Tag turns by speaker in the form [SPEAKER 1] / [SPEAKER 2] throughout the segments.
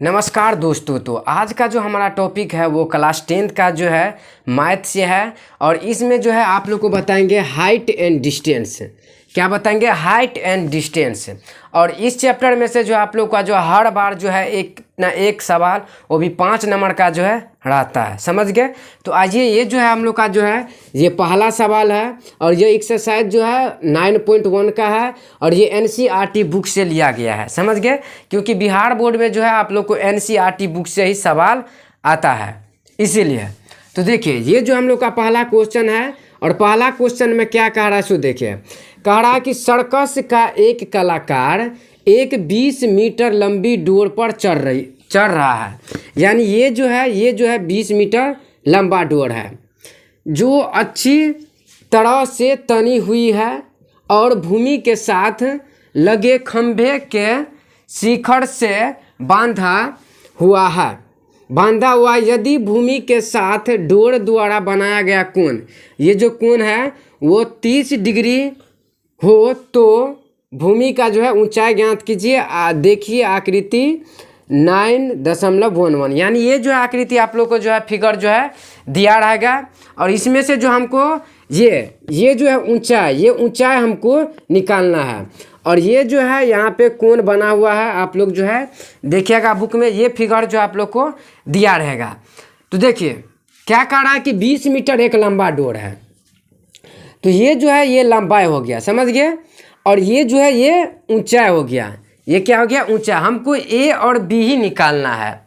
[SPEAKER 1] नमस्कार दोस्तों। तो आज का जो हमारा टॉपिक है वो क्लास 10th का जो है मैथ से है और इसमें जो है आप लोग को बताएंगे हाइट एंड डिस्टेंस। क्या बताएंगे? Height and distance. और इस चैप्टर में से जो आप लोग का जो हर बार जो है एक ना एक सवाल वो भी 5 नंबर का जो है रहता है, समझ गए। तो आइए ये जो है हम लोग का जो है ये पहला सवाल है और ये एक्सरसाइज जो है 9.1 का है और ये एनसीईआरटी बुक से लिया गया है, समझ गए। क्योंकि बिहार बोर्ड में जो है आप लोग को एनसीईआरटी बुक से ही सवाल आता है, इसीलिए। तो देखिए ये जो हम लोग का पहला क्वेश्चन है और पहला क्वेश्चन में क्या कह रहा है सो देखिए। कह रहा है कि सर्कस का एक कलाकार एक 20 मीटर लंबी डोर पर चढ़ रहा है। यानी ये जो है 20 मीटर लंबा डोर है जो अच्छी तरह से तनी हुई है और भूमि के साथ लगे खंभे के शिखर से बांधा हुआ है। यदि भूमि के साथ डोर द्वारा बनाया गया कोण, ये जो कोण है वो 30 डिग्री हो तो भूमि का जो है ऊंचाई ज्ञात कीजिए। देखिए आकृति 9.11। यानी ये जो है आकृति आप लोग को जो है फिगर जो है दिया रहेगा और इसमें से जो हमको ये जो है ऊंचाई, ये ऊंचाई हमको निकालना है। और ये जो है यहाँ पे कोण बना हुआ है, आप लोग जो है देखिएगा बुक में ये फिगर जो आप लोग को दिया रहेगा। तो देखिए क्या कह रहा है कि 20 मीटर एक लंबा डोर है, तो ये जो है ये लंबाई हो गया, समझ गए। और ये जो है ये ऊंचाई हो गया, ये क्या हो गया? ऊंचाई। हमको ए और बी ही निकालना है,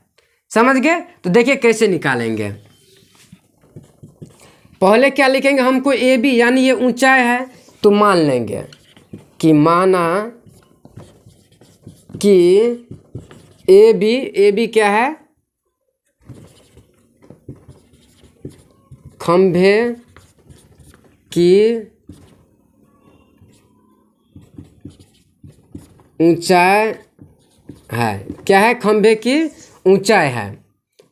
[SPEAKER 1] समझ गए। तो देखिए कैसे निकालेंगे। पहले क्या लिखेंगे? हमको ए बी यानी ये ऊंचाई है, तो मान लेंगे कि माना कि ए बी क्या है? खंभे की ऊंचाई है। क्या है? खंभे की ऊंचाई है,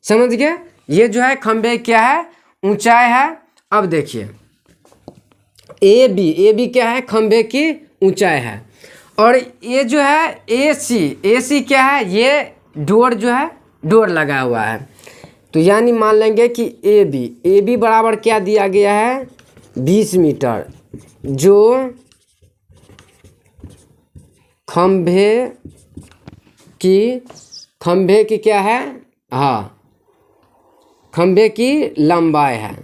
[SPEAKER 1] समझ गए। ये जो है खंभे क्या है? ऊंचाई है। अब देखिए ए बी क्या है? खंभे की ऊंचाई है। और ये जो है ए सी क्या है? ये डोर जो है डोर लगा हुआ है। तो यानी मान लेंगे कि ए बी बराबर क्या दिया गया है? 20 मीटर, जो खंभे की क्या है? हाँ, खंभे की लंबाई है।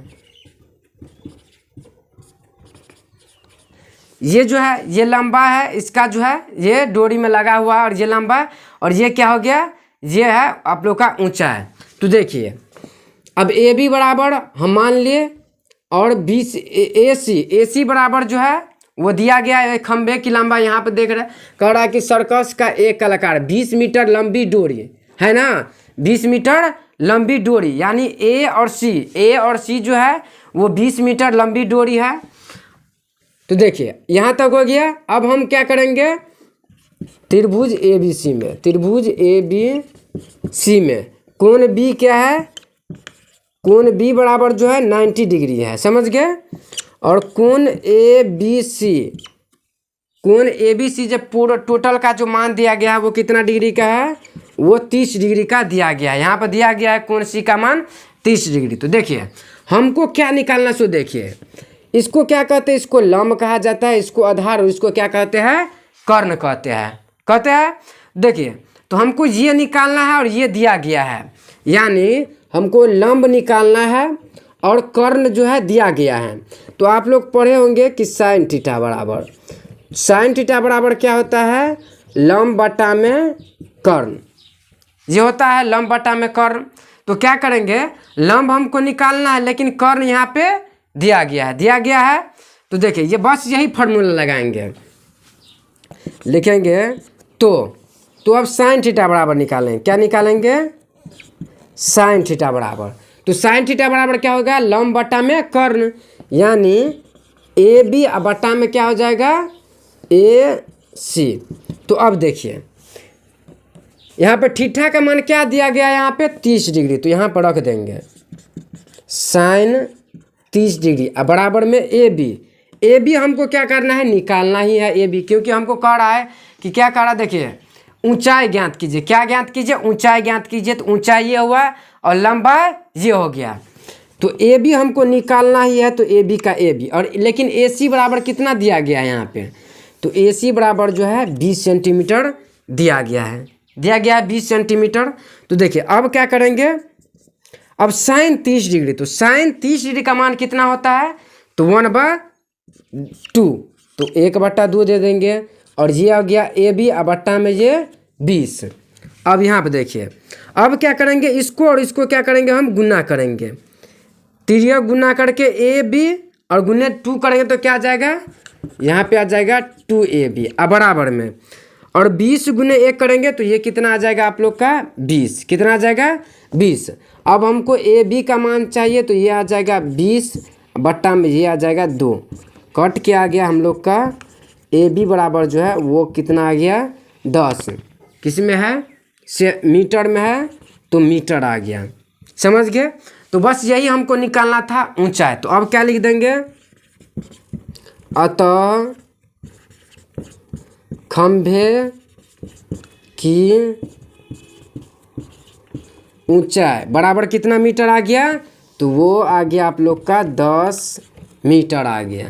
[SPEAKER 1] ये जो है ये लंबा है, इसका जो है ये डोरी में लगा हुआ है और ये लंबा है। और ये क्या हो गया? ये है आप लोग का ऊंचाई। तो देखिए अब ए बी बराबर हम मान लिए और 20 ए सी बराबर जो है वो दिया गया है। खंभे की लंबाई यहाँ पे देख रहे हैं। कह रहा है कि सर्कस का एक कलाकार 20 मीटर लंबी डोरी है ना, 20 मीटर लंबी डोरी, यानी ए और सी जो है वो 20 मीटर लंबी डोरी है। तो देखिए यहाँ तक हो गया। अब हम क्या करेंगे? त्रिभुज ए बी सी में कोण बी क्या है? कोण बी बराबर जो है 90 डिग्री है, समझ गए। और कोण ए बी सी जब पूरा टोटल का जो मान दिया गया है वो कितना डिग्री का है? वो 30 डिग्री का दिया गया है। यहाँ पर दिया गया है कोण सी का मान 30 डिग्री। तो देखिए हमको क्या निकालना, सो देखिए इसको क्या कहते हैं? इसको लंब कहा जाता है, इसको आधार, और इसको क्या कहते हैं? कर्ण कहते हैं। देखिए तो हमको ये निकालना है और ये दिया गया है, यानी हमको लंब निकालना है और कर्ण जो है दिया गया है। तो आप लोग पढ़े होंगे कि साइन थीटा बराबर क्या होता है? लंब बटा में कर्ण। ये होता है लंब बटा में कर्ण। तो क्या करेंगे? लंब हमको निकालना है लेकिन कर्ण यहाँ पे दिया गया है। तो देखिए ये बस यही फार्मूला लगाएंगे, लिखेंगे। तो अब साइन थीटा बराबर निकालेंगे। क्या निकालेंगे? साइन थीटा बराबर। तो साइन थीटा बराबर क्या होगा? लंब बटा में कर्ण, यानी ए बी बटा में क्या हो जाएगा? ए सी। तो अब देखिए यहाँ पे थीटा का मान क्या दिया गया है? यहाँ पे 30 डिग्री। तो यहाँ पर रख देंगे साइन 30 डिग्री बराबर में ए बी हमको क्या करना है? निकालना ही है ए बी, क्योंकि हमको कह रहा है कि क्या कह रहा है? देखिए ऊंचाई ज्ञात कीजिए। क्या ज्ञात कीजिए? ऊंचाई ज्ञात कीजिए। तो ऊंचाई ये हुआ और लंबाई ये हो गया। तो ए बी हमको निकालना ही है, तो ए बी का ए बी, और लेकिन ए सी बराबर कितना दिया गया है यहाँ पे? तो ए सी बराबर जो है 20 सेंटीमीटर दिया गया है, 20 सेंटीमीटर। तो देखिए अब क्या करेंगे, अब साइन 30 डिग्री, तो साइन 30 डिग्री का मान कितना होता है? तो 1/2, तो 1/2 दे देंगे। और ये आ गया ए बी, अब बट्टा में ये 20। अब यहाँ पे देखिए अब क्या करेंगे, इसको और इसको क्या करेंगे, हम गुना करेंगे। तिर्यक गुना करके ए बी और गुने 2 करेंगे तो क्या आ जाएगा, यहाँ पे आ जाएगा 2ab अब बराबर में। और 20 गुने 1 करेंगे तो ये कितना आ जाएगा आप लोग का 20। कितना आ जाएगा 20। अब हमको ए बी का मान चाहिए, तो ये आ जाएगा 20 बट्टा में ये आ जाएगा 2। कट के आ गया हम लोग का ए बी बराबर जो है वो कितना आ गया 10। किस में है, से मीटर में है, तो मीटर आ गया। समझ गए? तो बस यही हमको निकालना था ऊंचाई। तो अब क्या लिख देंगे, अतः खंभे की ऊंचाई बराबर कितना मीटर आ गया, तो वो आ गया आप लोग का 10 मीटर आ गया।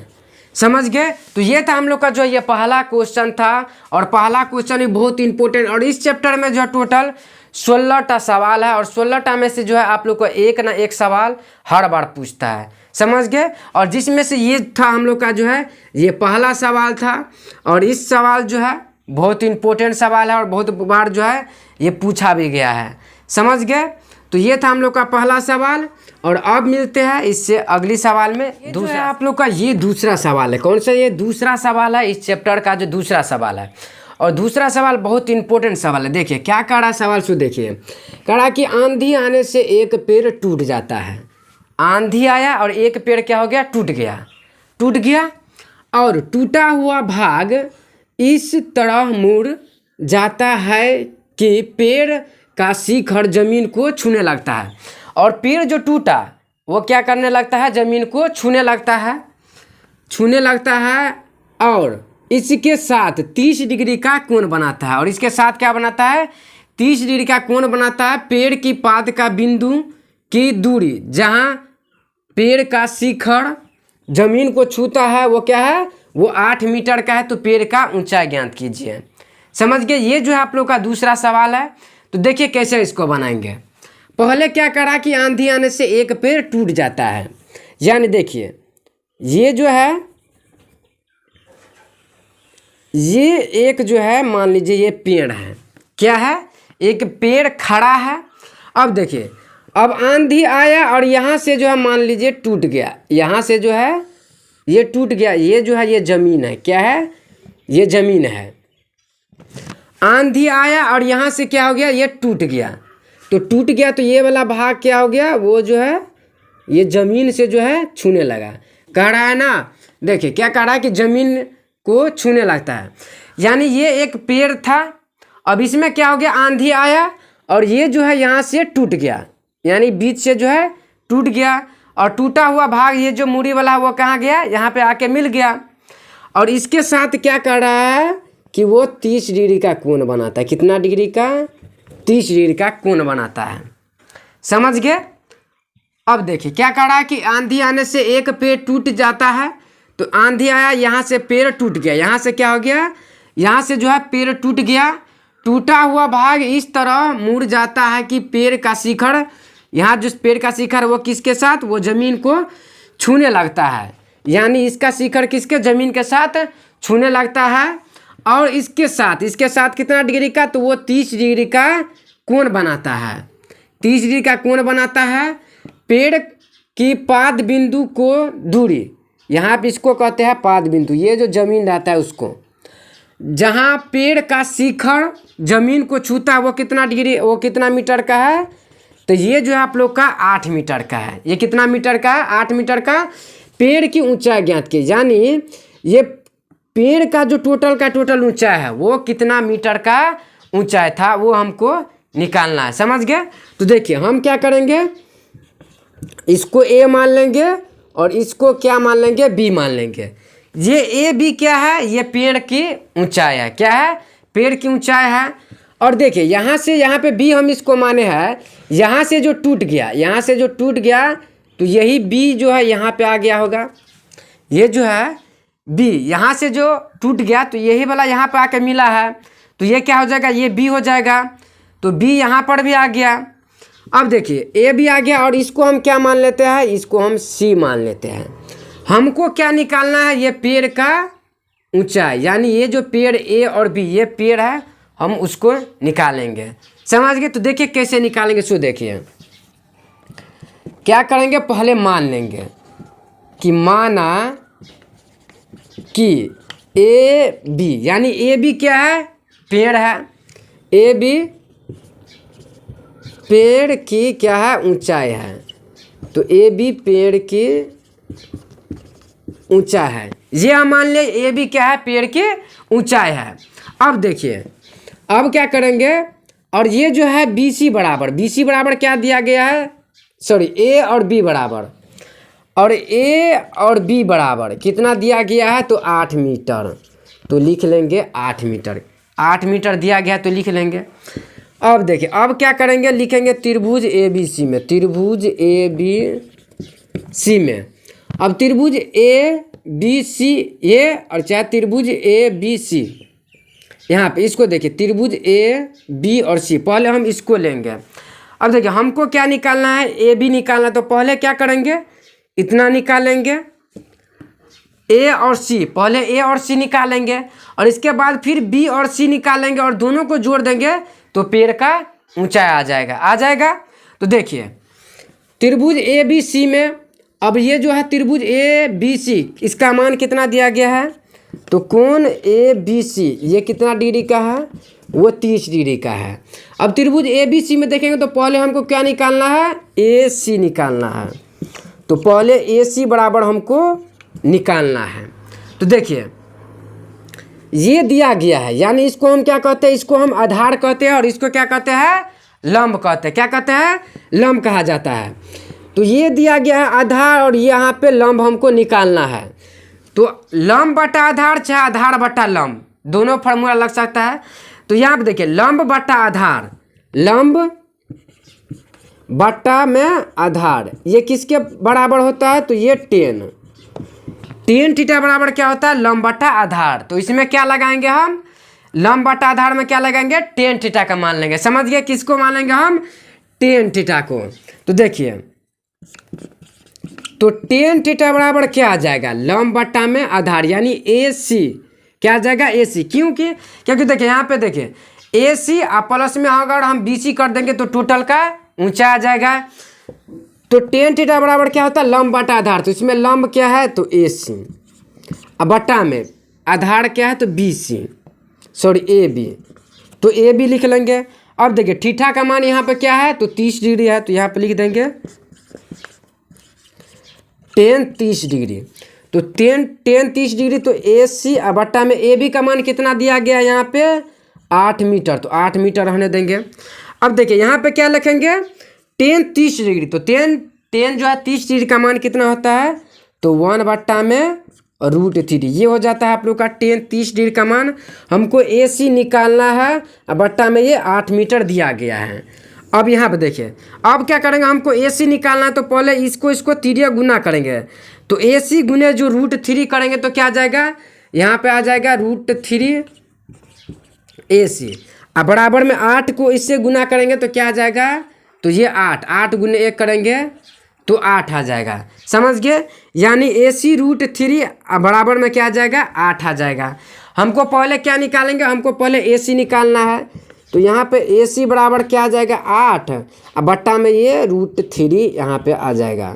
[SPEAKER 1] समझ गए? तो ये था हम लोग का जो ये पहला क्वेश्चन था, और पहला क्वेश्चन भी बहुत इंपॉर्टेंट। और इस चैप्टर में जो है टोटल 16टा सवाल है, और 16टा में से जो है आप लोग को एक ना एक सवाल हर बार पूछता है। समझ गए? और जिसमें से ये था हम लोग का जो है ये पहला सवाल था, और इस सवाल जो है बहुत इंपॉर्टेंट सवाल है और बहुत बार जो है ये पूछा भी गया है। समझ गए? तो ये था हम लोग का पहला सवाल, और अब मिलते हैं इससे अगली सवाल में। दूसरा आप लोग का ये दूसरा सवाल है। कौन सा? ये दूसरा सवाल है इस चैप्टर का, जो दूसरा सवाल है। और दूसरा सवाल बहुत इंपॉर्टेंट सवाल है। देखिए क्या कह रहा है सवाल, सो देखिए कह रहा कि आंधी आने से एक पेड़ टूट जाता है। आंधी आया और एक पेड़ क्या हो गया, टूट गया, और टूटा हुआ भाग इस तरह मुड़ जाता है कि पेड़ का शिखर जमीन को छूने लगता है। और पेड़ जो टूटा वो क्या करने लगता है, जमीन को छूने लगता है, और इसके साथ 30 डिग्री का कोण बनाता है। और इसके साथ क्या बनाता है, 30 डिग्री का कोण बनाता है। पेड़ की पात का बिंदु की दूरी जहाँ पेड़ का शिखर जमीन को छूता है वो क्या है, वो 8 मीटर का है। तो पेड़ का ऊंचाई ज्ञात कीजिए। समझ गए? ये जो है आप लोग का दूसरा सवाल है। तो देखिए कैसे इसको बनाएंगे। पहले क्या करा कि आंधी आने से एक पेड़ टूट जाता है, यानी देखिए ये जो है ये एक जो है मान लीजिए ये पेड़ है, क्या है, एक पेड़ खड़ा है। अब देखिए अब आंधी आया और यहाँ से जो है मान लीजिए टूट गया, यहाँ से जो है ये टूट गया। ये जो है ये ज़मीन है, क्या है, ये ज़मीन है। आंधी आया और यहाँ से क्या हो गया, ये टूट गया। तो टूट गया तो ये वाला भाग क्या हो गया, वो जो है ये ज़मीन से जो है छूने लगा। कह रहा है ना, देखिए क्या कह रहा है कि ज़मीन को छूने लगता है। यानी ये एक पेड़ था, अब इसमें क्या हो गया, आंधी आया और ये जो है यहाँ से टूट गया, यानी बीच से जो है टूट गया। और टूटा हुआ भाग ये जो मूड़ी वाला है वो कहाँ गया, यहाँ पे आके मिल गया। और इसके साथ क्या कर रहा है कि वो 30 डिग्री का कोण बनाता है। कितना डिग्री का, 30 डिग्री का कोण बनाता है। समझ गए? अब देखिए क्या कर रहा है कि आंधी आने से एक पेड़ टूट जाता है। तो आंधी आया, यहाँ से पेड़ टूट गया, यहाँ से क्या हो गया, यहाँ से जो है पेड़ टूट गया। टूटा हुआ भाग इस तरह मुड़ जाता है कि पेड़ का शिखर, यहाँ जो पेड़ का शिखर वो किसके साथ, वो ज़मीन को छूने लगता है। यानी इसका शिखर किसके, ज़मीन के साथ छूने लगता है। और इसके साथ कितना डिग्री का, तो वो 30 डिग्री का कोण बनाता है। 30 डिग्री का कोण बनाता है। पेड़ की पाद बिंदु को दूरी, यहाँ पे इसको कहते हैं पाद बिंदु, ये जो ज़मीन रहता है उसको, जहाँ पेड़ का शिखर ज़मीन को छूता है वो कितना डिग्री, वो कितना मीटर का है, तो ये जो है आप लोग का 8 मीटर का है। ये कितना मीटर का है, 8 मीटर का। पेड़ की ऊंचाई ज्ञात की, यानी ये पेड़ का जो टोटल ऊंचाई है वो कितना मीटर का ऊंचाई था वो हमको निकालना है। समझ गए? तो देखिए हम क्या करेंगे, इसको ए मान लेंगे और इसको क्या मान लेंगे, बी मान लेंगे। ये ए बी क्या है, ये पेड़ की ऊंचाई है, क्या है, पेड़ की ऊंचाई है। और देखिए यहाँ से यहाँ पे बी हम इसको माने हैं, यहाँ से जो टूट गया, यहाँ से जो टूट गया तो यही बी जो है यहाँ पे आ गया होगा। ये जो है बी यहाँ से जो टूट गया तो यही वाला यहाँ पे आके मिला है, तो ये क्या हो जाएगा, ये बी हो जाएगा। तो बी यहाँ पर भी आ गया। अब देखिए ए भी आ गया और इसको हम क्या मान लेते हैं, इसको हम सी मान लेते हैं। हमको क्या निकालना है, ये पेड़ का ऊंचाई, यानी ये जो पेड़ ए और बी ये पेड़ है, हम उसको निकालेंगे। समझ गए? तो देखिए कैसे निकालेंगे। सो देखिए क्या करेंगे, पहले मान लेंगे कि माना कि ए बी, यानी ए बी क्या है, पेड़ है। ए बी पेड़ की क्या है, ऊंचाई है। तो ए बी पेड़ की ऊंचाई है, ये हम मान ले ए बी क्या है, पेड़ की ऊंचाई है। अब देखिए अब क्या करेंगे, और ये जो है बी सी बराबर क्या दिया गया है, सॉरी ए और बी बराबर, और ए और बी बराबर कितना दिया गया है, तो 8 मीटर। तो लिख लेंगे 8 मीटर, 8 मीटर दिया गया तो लिख लेंगे। अब देखिए अब क्या करेंगे, लिखेंगे त्रिभुज ए बी सी में, त्रिभुज ए बी सी में। अब त्रिभुज ए बी सी ये और चाहे त्रिभुज ए बी सी, यहाँ पे इसको देखिए त्रिभुज ए बी और सी, पहले हम इसको लेंगे। अब देखिए हमको क्या निकालना है, ए बी निकालना, तो पहले क्या करेंगे, इतना निकालेंगे ए और सी, पहले ए और सी निकालेंगे और इसके बाद फिर बी और सी निकालेंगे और दोनों को जोड़ देंगे तो पेड़ का ऊंचाई आ जाएगा। तो देखिए त्रिभुज ए बी सी में, अब ये जो है त्रिभुज ए बी सी, इसका मान कितना दिया गया है, तो कोण ए बी सी ये कितना डिग्री का है, वो 30 डिग्री का है। अब त्रिभुज ए बी सी में देखेंगे तो पहले हमको क्या निकालना है, ए सी निकालना है। तो पहले ए सी बराबर हमको निकालना है। तो देखिए ये दिया गया है, यानी इसको हम क्या कहते हैं, इसको हम आधार कहते हैं और इसको क्या कहते हैं, लंब कहते हैं। क्या कहते हैं, लंब कहा जाता है। तो ये दिया गया है आधार और यहाँ पे लंब हमको निकालना है। तो लंब बटा आधार चाहे आधार बटा लंब, दोनों फार्मूला लग सकता है। तो यहाँ पे देखिए लंब बटा आधार, लंब बटा में आधार, ये किसके बराबर होता है, तो ये टेन थीटा बराबर क्या होता है, लंब बटा आधार। तो इसमें क्या लगाएंगे हम, लंब बटा आधार में क्या लगाएंगे, टेन थीटा का मान लेंगे। समझ गए, किसको मान लेंगे हम, टेन थीटा को। तो देखिए तो टेन थीटा बराबर क्या आ जाएगा, लंब बटा में आधार, यानी ए सी क्या आ जाएगा, ए सी। क्योंकि देखिए यहाँ पे देखिए ए सी प्लस में होगा और हम बी सी कर देंगे तो टोटल का ऊंचा आ जाएगा। तो टेन थीटा बराबर क्या होता है, लंब बटा आधार। तो इसमें लंब क्या है, तो ए सी, अब बटा में आधार क्या है, तो B C, sorry A B. तो ए बी लिख लेंगे। अब देखिए थीटा का मान यहाँ पे क्या है, तो 30 डिग्री है। तो यहाँ पे लिख देंगे टेन 30 डिग्री। तो टेन 30 डिग्री, तो ए सी अब बटा में ए बी का मान कितना दिया गया है यहाँ पे, 8 मीटर। तो 8 मीटर रहने देंगे। अब देखिए यहाँ पे क्या लिखेंगे, टेन 30 डिग्री। तो टेन जो है 30 डिग्री का मान कितना होता है, तो 1 बट्टा में √3। ये हो जाता है आप लोग का टेन 30 डिग्री का मान। हमको ए सी निकालना है, बट्टा में ये 8 मीटर दिया गया है। अब यहाँ पे देखिए अब क्या करेंगे, हमको ए सी निकालना है। तो पहले इसको तिरिया गुना करेंगे। तो ए सी गुने जो √3 करेंगे तो क्या आ जाएगा, यहाँ पे आ जाएगा √3 ए सी। अब बराबर में 8 को इससे गुना करेंगे तो क्या आ जाएगा, तो ये 8 गुने 1 करेंगे तो 8 आ जाएगा। समझ गए, यानी ए सी √3 बराबर में क्या आ जाएगा, 8 आ जाएगा। हमको पहले क्या निकालेंगे, हमको पहले ए सी निकालना है। तो यहाँ पे ए सी बराबर क्या आ जाएगा, 8, अब बट्टा में ये √3 यहाँ पे आ जाएगा।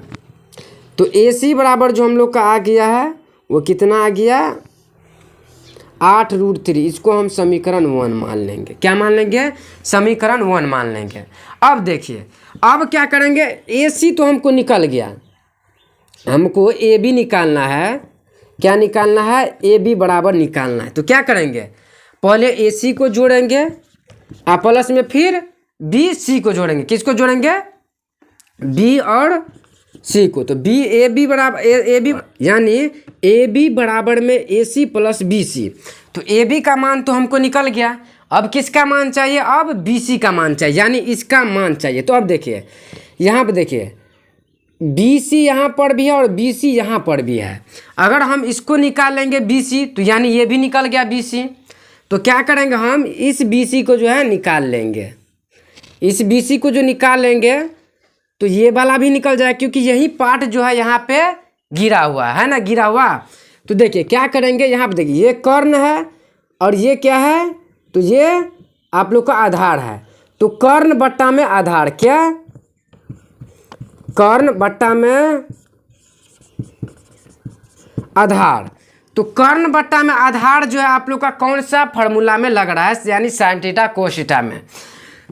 [SPEAKER 1] तो ए सी बराबर जो हम लोग का आ गया है वो कितना आ गया, 8√3। इसको हम समीकरण 1 मान लेंगे। क्या मान लेंगे, समीकरण 1 मान लेंगे। अब देखिए अब क्या करेंगे, ए सी तो हमको निकल गया, हमको ए बी निकालना है। क्या निकालना है, ए बी बराबर निकालना है। तो क्या करेंगे, पहले ए सी को जोड़ेंगे प्लस में फिर बी सी को जोड़ेंगे। किसको जोड़ेंगे, बी और सी को। तो बी ए बी बराबर ए बी, यानी ए बी बराबर में ए सी प्लस बी सी। तो ए बी का मान तो हमको निकल गया अब किसका मान चाहिए, अब BC का मान चाहिए, यानी इसका मान चाहिए। तो अब देखिए यहाँ पे देखिए BC यहाँ पर भी है और BC यहाँ पर भी है। अगर हम इसको निकाल लेंगे BC तो यानी ये भी निकल गया BC। तो क्या करेंगे हम इस BC को जो है निकाल लेंगे। इस BC को जो निकाल लेंगे तो ये वाला भी निकल जाएगा, क्योंकि यही पार्ट जो है यहाँ पे गिरा हुआ है ना, गिरा हुआ। तो देखिए क्या करेंगे, यहाँ पे देखिए ये कर्ण है और ये क्या है, तो ये आप लोग का आधार है। तो कर्ण बट्टा में आधार, क्या कर्ण बट्टा में आधार। तो कर्ण बट्टा में आधार जो है आप लोग का कौन सा फॉर्मूला में लग रहा है, यानी साइन थीटा कोस थीटा में।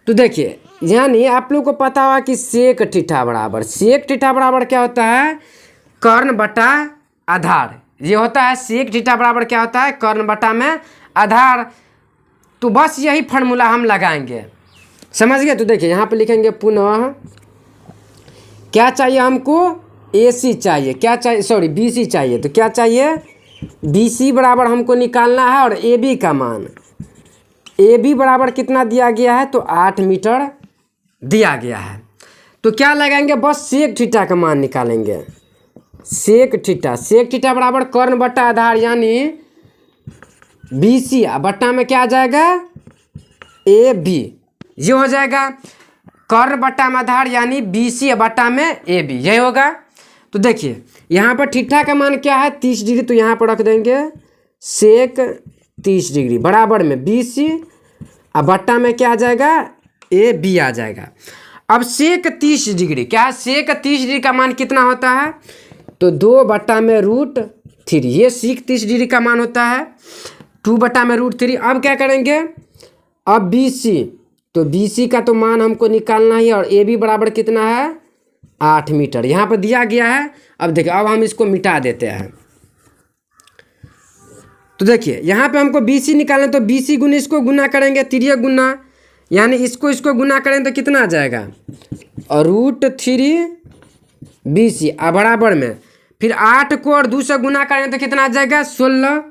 [SPEAKER 1] तो देखिए यानी आप लोग को पता होगा कि सेक थीटा बराबर क्या होता है, कर्ण बटा आधार। ये होता है सेक थीटा बराबर क्या होता है, कर्ण बटा में आधार। तो बस यही फार्मूला हम लगाएंगे, समझ गए। तो देखिए यहाँ पे लिखेंगे पुनः क्या चाहिए हमको, AC चाहिए, क्या चाहिए, सॉरी BC चाहिए। तो क्या चाहिए, BC बराबर हमको निकालना है और AB का मान, AB बराबर कितना दिया गया है, तो 8 मीटर दिया गया है। तो क्या लगाएंगे, बस सेक थीटा का मान निकालेंगे। सेक थीटा बराबर कर्ण बट्टा आधार यानी BC बट्टा में क्या आ जाएगा, AB, ये हो जाएगा। कर्ण बट्टा में आधार यानी BC बट्टा में AB, यही होगा। तो देखिए यहाँ पर थीटा का मान क्या है, 30 डिग्री। तो यहाँ पर रख देंगे सेक 30 डिग्री बराबर में BC और बट्टा में क्या आ जाएगा, AB आ जाएगा। अब सेक 30 डिग्री क्या है, सेक 30 डिग्री का मान कितना होता है, तो 2 बट्टा में √3, ये सेक 30 डिग्री का मान होता है 2 बट्टा में √3। अब क्या करेंगे, अब BC, तो BC का तो मान हमको निकालना ही, और AB बराबर कितना है, 8 मीटर यहाँ पर दिया गया है। अब देखिए अब हम इसको मिटा देते हैं। तो देखिए यहाँ पे हमको BC निकालना, तो BC गुना इसको गुना करेंगे, तिर्यक गुना, यानी इसको गुना करेंगे तो कितना आ जाएगा, और √3 BC बराबर में फिर 8 को और 2 से गुना करेंगे तो कितना आ जाएगा, 16।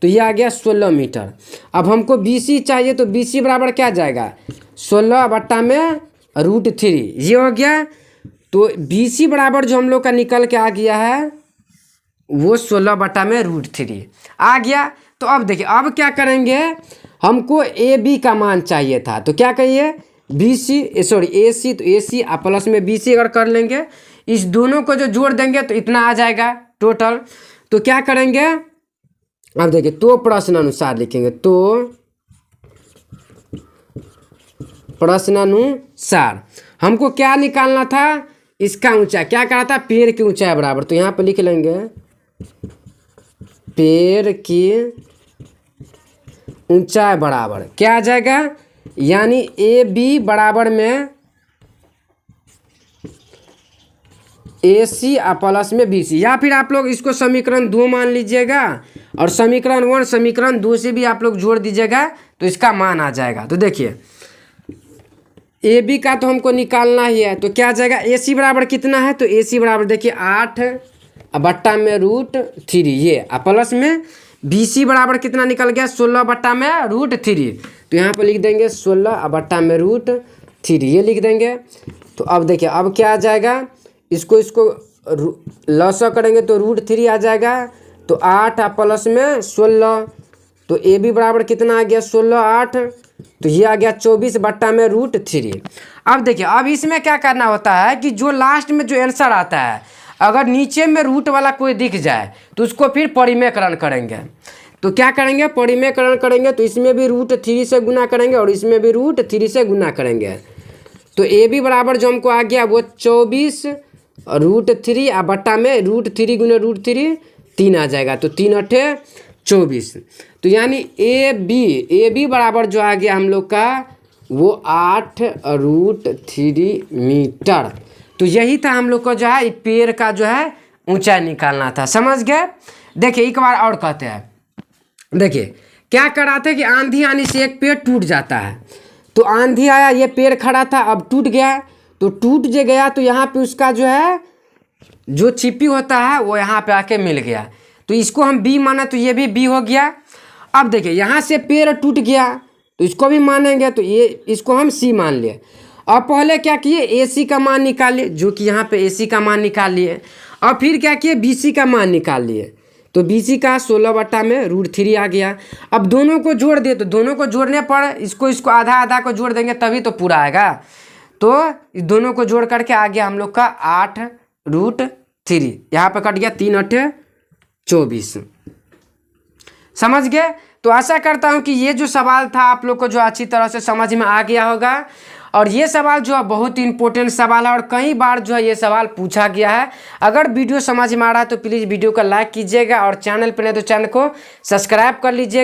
[SPEAKER 1] तो ये आ गया 16 मीटर। अब हमको BC चाहिए, तो BC बराबर क्या आ जाएगा, 16 बट्टा में √3, ये हो गया। तो BC बराबर जो हम लोग का निकल के आ गया है वो 16 बट्टा में √3 आ गया। तो अब देखिए अब क्या करेंगे, हमको AB का मान चाहिए था। तो क्या कहिए, AC, तो AC प्लस में BC अगर कर लेंगे, इस दोनों को जो जोड़ देंगे तो इतना आ जाएगा टोटल। तो क्या करेंगे, अब देखिए तो प्रश्नानुसार लिखेंगे, तो प्रश्नानुसार हमको क्या निकालना था, इसका ऊंचाई, क्या कहा था, पेड़ की ऊंचाई बराबर। तो यहाँ पर लिख लेंगे पेड़ की ऊंचाई बराबर क्या आ जाएगा, यानी AB बराबर में AC प्लस में BC, या फिर आप लोग इसको समीकरण 2 मान लीजिएगा और समीकरण 1 समीकरण 2 से भी आप लोग जोड़ दीजिएगा तो इसका मान आ जाएगा। तो देखिए AB का तो हमको निकालना ही है, तो क्या आ जाएगा, AC बराबर कितना है, तो AC बराबर देखिए 8 बट्टा में √3, ये प्लस में BC बराबर कितना निकल गया, 16 बट्टा में √3। तो यहाँ पर लिख देंगे 16 बट्टा में √3, ये लिख देंगे। तो अब देखिए अब क्या आ जाएगा, इसको लॉस करेंगे तो √3 आ जाएगा। तो 8 प्लस में 16, तो AB बराबर कितना आ गया, 16 8, तो ये आ गया 24 बट्टा में √3। अब देखिए अब इसमें क्या करना होता है कि जो लास्ट में जो आंसर आता है, अगर नीचे में रूट वाला कोई दिख जाए तो उसको फिर परिमेयकरण करेंगे। तो क्या करेंगे, परिमेयकरण करेंगे, तो इसमें भी √3 से गुना करेंगे और इसमें भी √3 से गुना करेंगे। तो AB बराबर जो हमको आ गया वो 24 √3 बट्टा में √3 गुना √3 3 आ जाएगा। तो 3 8 24। तो यानी AB बराबर जो आ गया हम लोग का वो 8 √3 मीटर। तो यही था हम लोग को जो है पेड़ का जो है ऊंचाई निकालना था, समझ गए। देखिए एक बार और कहते हैं, देखिए क्या कराते हैं कि आंधी आने से एक पेड़ टूट जाता है। तो आंधी आया, ये पेड़ खड़ा था, अब टूट गया। तो टूट जो गया तो यहाँ पे उसका जो है जो छिपी होता है वो यहाँ पे आके मिल गया। तो इसको हम B माना, तो ये भी B हो गया। अब देखिए यहाँ से पेड़ टूट गया, तो इसको भी मानेंगे, तो ये इसको हम सी मान लिए। अब पहले क्या किए, ए सी का मान निकालिए, जो कि यहाँ पे ए सी का मान निकाल लिए। और फिर क्या किए, बी सी का मान निकाल लिए। तो बी सी का 16/√3 आ गया। अब दोनों को जोड़ दिए, तो दोनों को जोड़ने पर इसको आधा आधा को जोड़ देंगे तभी तो पूरा आएगा। तो इस दोनों को जोड़ करके आ गया हम लोग का 8√3। यहाँ पे कट गया 3 8 24। समझ गए। तो आशा करता हूँ कि ये जो सवाल था आप लोग को जो अच्छी तरह से समझ में आ गया होगा। और ये सवाल जो है बहुत ही इंपॉर्टेंट सवाल है और कई बार जो है ये सवाल पूछा गया है। अगर वीडियो समझ में आ रहा है तो प्लीज़ वीडियो को लाइक कीजिएगा और चैनल पर नहीं तो चैनल को सब्सक्राइब कर लीजिएगा।